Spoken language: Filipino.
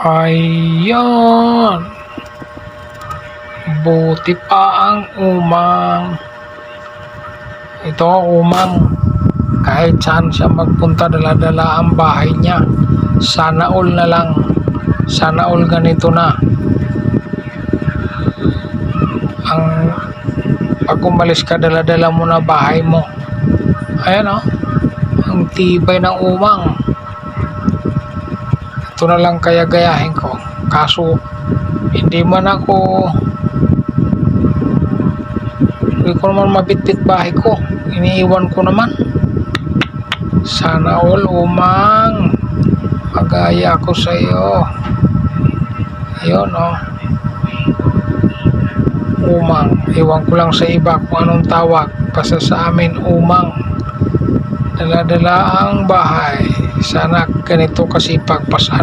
Ayan, buti pa ang umang. Ito umang, kahit saan siya magpunta dala-dala ang bahay niya. Sana all na lang, sana all ganito na ang pag umalis ka dala-dala mo na bahay mo. Ayan o, ang tibay ng umang. Ito na lang kaya gayahin ko, kaso hindi man ako, hindi ko naman mabitbit bahay ko, iniiwan ko naman. Sana all umang, magaya ako sa iyo. Ayun o, umang. Iwan ko lang sa iba kung anong tawag, basta sa amin umang. Dala-dala ang bahay. Sana ganito kasi pagpasan